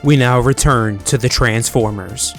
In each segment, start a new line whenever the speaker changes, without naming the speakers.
We now return to the Transformers.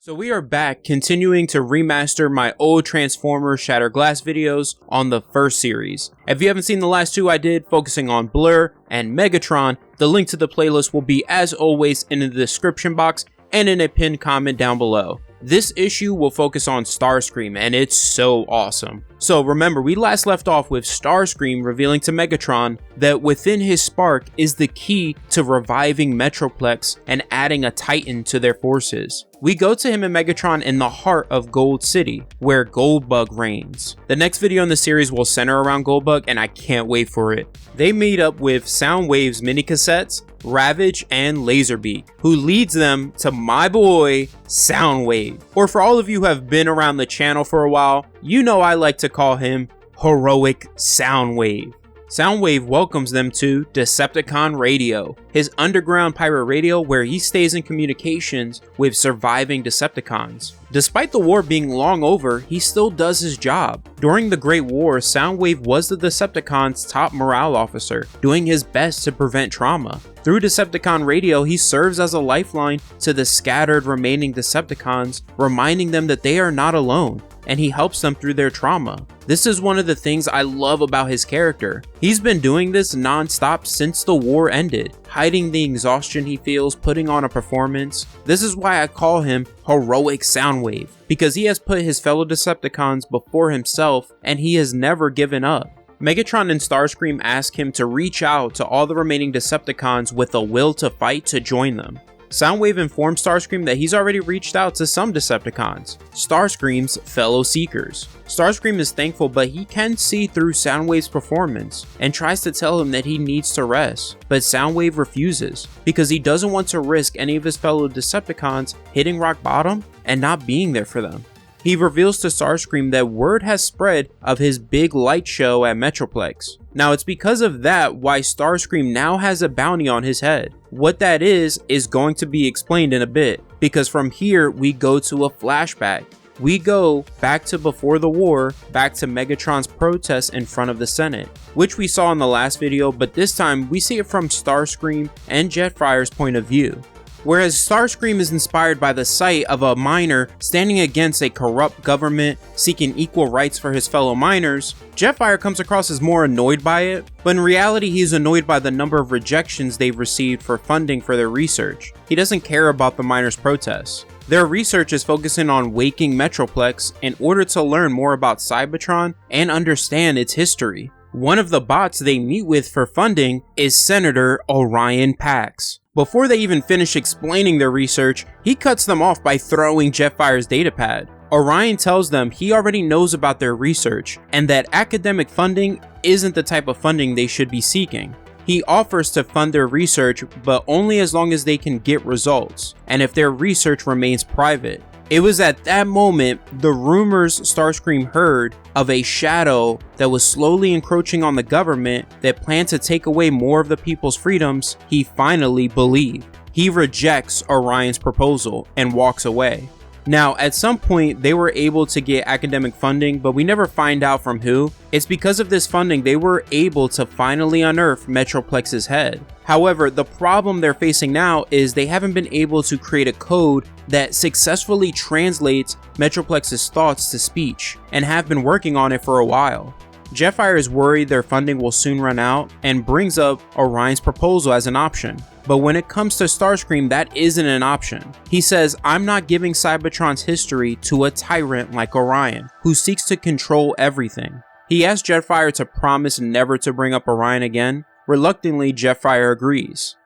So we are back, continuing to remaster my old Transformers Shattered Glass videos on the first series. If you haven't seen the last two I did, focusing on Blurr and Megatron, the link to the playlist will be, as always, in the description box and in a pinned comment down below. This issue will focus on Starscream, and it's so awesome. So remember, we last left off with Starscream revealing to Megatron that within his spark is the key to reviving Metroplex and adding a Titan to their forces. We go to him and Megatron in the heart of Gold City, where Goldbug reigns. The next video in the series will center around Goldbug, and I can't wait for it. They meet up with Soundwave's mini cassettes, Ravage, and Laserbeak, who leads them to my boy, Soundwave. Or for all of you who have been around the channel for a while, you know I like to call him Heroic Soundwave. Soundwave welcomes them to Decepticon Radio, his underground pirate radio where he stays in communications with surviving Decepticons. Despite the war being long over, he still does his job. During the Great War, Soundwave was the Decepticons' top morale officer, doing his best to prevent trauma. Through Decepticon Radio, he serves as a lifeline to the scattered remaining Decepticons, reminding them that they are not alone, and he helps them through their trauma. This is one of the things I love about his character. He's been doing this non-stop since the war ended, hiding the exhaustion he feels, putting on a performance. This is why I call him Heroic Soundwave, because he has put his fellow Decepticons before himself, and he has never given up. Megatron and Starscream ask him to reach out to all the remaining Decepticons with a will to fight to join them. Soundwave informs Starscream that he's already reached out to some Decepticons, Starscream's fellow Seekers. Starscream is thankful, but he can see through Soundwave's performance and tries to tell him that he needs to rest, but Soundwave refuses because he doesn't want to risk any of his fellow Decepticons hitting rock bottom and not being there for them. He reveals to Starscream that word has spread of his big light show at Metroplex. Now it's because of that why Starscream now has a bounty on his head. What that is going to be explained in a bit, because from here we go to a flashback. We go back to before the war, back to Megatron's protest in front of the Senate, which we saw in the last video, but this time we see it from Starscream and Jetfire's point of view. Whereas Starscream is inspired by the sight of a miner standing against a corrupt government seeking equal rights for his fellow miners, Jetfire comes across as more annoyed by it, but in reality he's annoyed by the number of rejections they've received for funding for their research. He doesn't care about the miners' protests. Their research is focusing on waking Metroplex in order to learn more about Cybertron and understand its history. One of the bots they meet with for funding is Senator Orion Pax. Before they even finish explaining their research, he cuts them off by throwing Jetfire's datapad. Orion tells them he already knows about their research and that academic funding isn't the type of funding they should be seeking. He offers to fund their research, but only as long as they can get results, and if their research remains private. It was at that moment the rumors Starscream heard of a shadow that was slowly encroaching on the government that planned to take away more of the people's freedoms he finally believed. He rejects Orion's proposal and walks away. Now, at some point, they were able to get academic funding, but we never find out from who. It's because of this funding they were able to finally unearth Metroplex's head. However, the problem they're facing now is they haven't been able to create a code that successfully translates Metroplex's thoughts to speech, and have been working on it for a while. Jetfire is worried their funding will soon run out and brings up Orion's proposal as an option. But when it comes to Starscream, that isn't an option. He says, "I'm not giving Cybertron's history to a tyrant like Orion, who seeks to control everything." He asks Jetfire to promise never to bring up Orion again. Reluctantly, Jetfire agrees.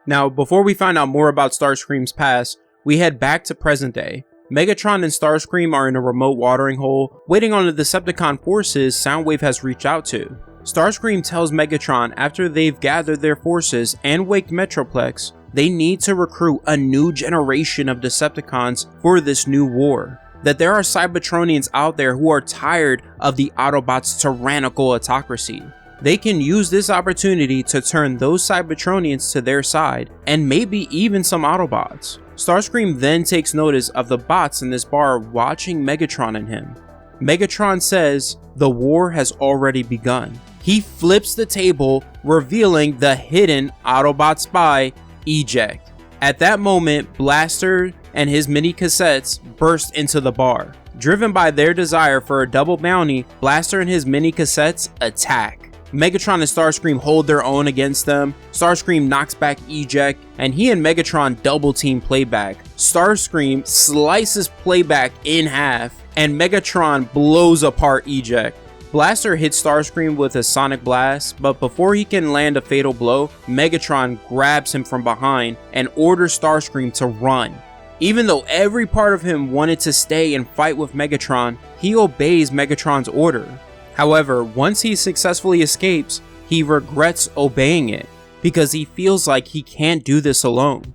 Now, before we find out more about Starscream's past, we head back to present day. Megatron and Starscream are in a remote watering hole, waiting on the Decepticon forces Soundwave has reached out to. Starscream tells Megatron after they've gathered their forces and waked Metroplex, they need to recruit a new generation of Decepticons for this new war. That there are Cybertronians out there who are tired of the Autobots' tyrannical autocracy. They can use this opportunity to turn those Cybertronians to their side, and maybe even some Autobots. Starscream then takes notice of the bots in this bar watching Megatron and him. Megatron says the war has already begun. He flips the table revealing the hidden Autobot spy, Eject. At that moment, Blaster and his mini cassettes burst into the bar. Driven by their desire for a double bounty, Blaster and his mini cassettes attack. Megatron and Starscream hold their own against them. Starscream knocks back Eject, and he and Megatron double team Playback. Starscream slices Playback in half, and Megatron blows apart Eject. Blaster hits Starscream with a sonic blast, but before he can land a fatal blow, Megatron grabs him from behind and orders Starscream to run. Even though every part of him wanted to stay and fight with Megatron, he obeys Megatron's order. However, once he successfully escapes, he regrets obeying it, because he feels like he can't do this alone.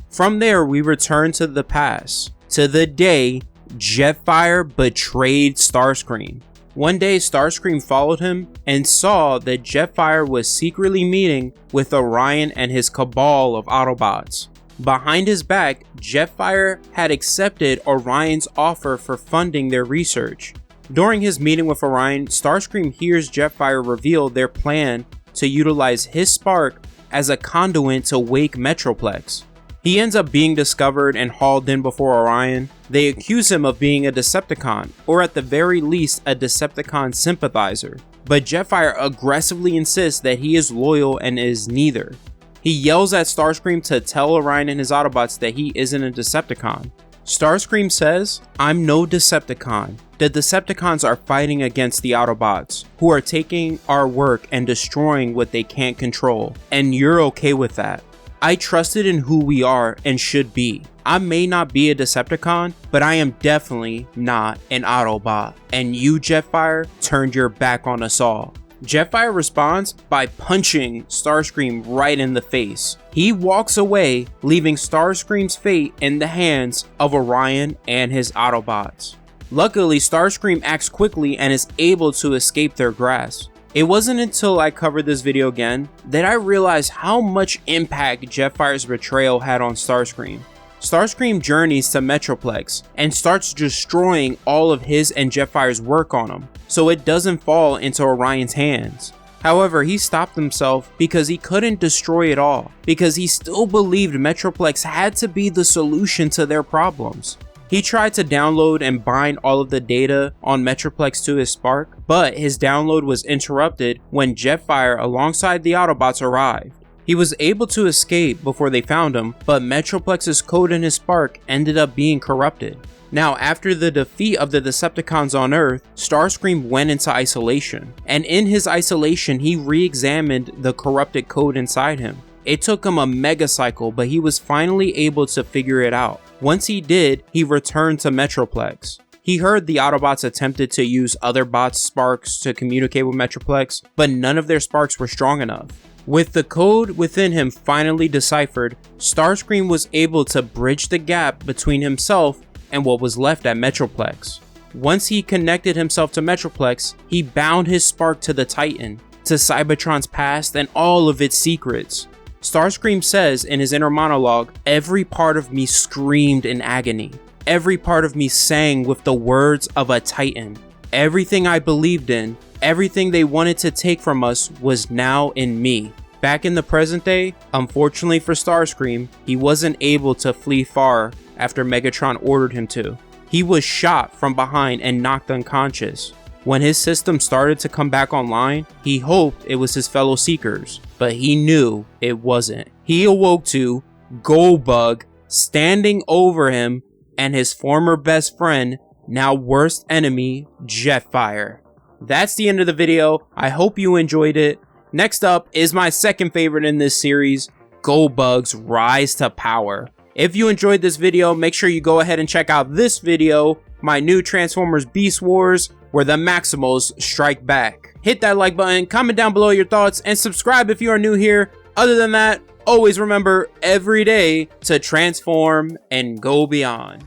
From there, we return to the past, to the day Jetfire betrayed Starscream. One day, Starscream followed him and saw that Jetfire was secretly meeting with Orion and his cabal of Autobots. Behind his back, Jetfire had accepted Orion's offer for funding their research. During his meeting with Orion, Starscream hears Jetfire reveal their plan to utilize his spark as a conduit to wake Metroplex. He ends up being discovered and hauled in before Orion. They accuse him of being a Decepticon, or at the very least a Decepticon sympathizer. But Jetfire aggressively insists that he is loyal and is neither. He yells at Starscream to tell Orion and his Autobots that he isn't a Decepticon. Starscream says, "I'm no Decepticon. The Decepticons are fighting against the Autobots, who are taking our work and destroying what they can't control, and you're okay with that. I trusted in who we are and should be. I may not be a Decepticon, but I am definitely not an Autobot. And you, Jetfire, turned your back on us all." Jetfire responds by punching Starscream right in the face. He walks away, leaving Starscream's fate in the hands of Orion and his Autobots. Luckily, Starscream acts quickly and is able to escape their grasp. It wasn't until I covered this video again that I realized how much impact Jetfire's betrayal had on Starscream. Starscream journeys to Metroplex and starts destroying all of his and Jetfire's work on him, so it doesn't fall into Orion's hands. However, he stopped himself because he couldn't destroy it all, because he still believed Metroplex had to be the solution to their problems. He tried to download and bind all of the data on Metroplex to his spark, but his download was interrupted when Jetfire alongside the Autobots arrived. He was able to escape before they found him, but Metroplex's code in his spark ended up being corrupted. Now, after the defeat of the Decepticons on Earth, Starscream went into isolation, and in his isolation he re-examined the corrupted code inside him. It took him a megacycle, but he was finally able to figure it out. Once he did, he returned to Metroplex. He heard the Autobots attempted to use other bots' sparks to communicate with Metroplex, but none of their sparks were strong enough. With the code within him finally deciphered, Starscream was able to bridge the gap between himself and what was left at Metroplex. Once he connected himself to Metroplex, he bound his spark to the Titan, to Cybertron's past and all of its secrets. Starscream says in his inner monologue, "Every part of me screamed in agony. Every part of me sang with the words of a Titan. Everything I believed in, everything they wanted to take from us was now in me." Back in the present day, unfortunately for Starscream, he wasn't able to flee far after Megatron ordered him to. He was shot from behind and knocked unconscious. When his system started to come back online, he hoped it was his fellow Seekers, but he knew it wasn't. He awoke to Goldbug standing over him and his former best friend, now worst enemy, Jetfire. That's the end of the video. I hope you enjoyed it. Next up is my second favorite in this series, Goldbug's rise to power. If you enjoyed this video, make sure you go ahead and check out this video, my new Transformers Beast Wars, where the Maximals strike back. Hit that like button, comment down below your thoughts, and subscribe if you are new here. Other than that, always remember every day to transform and go beyond.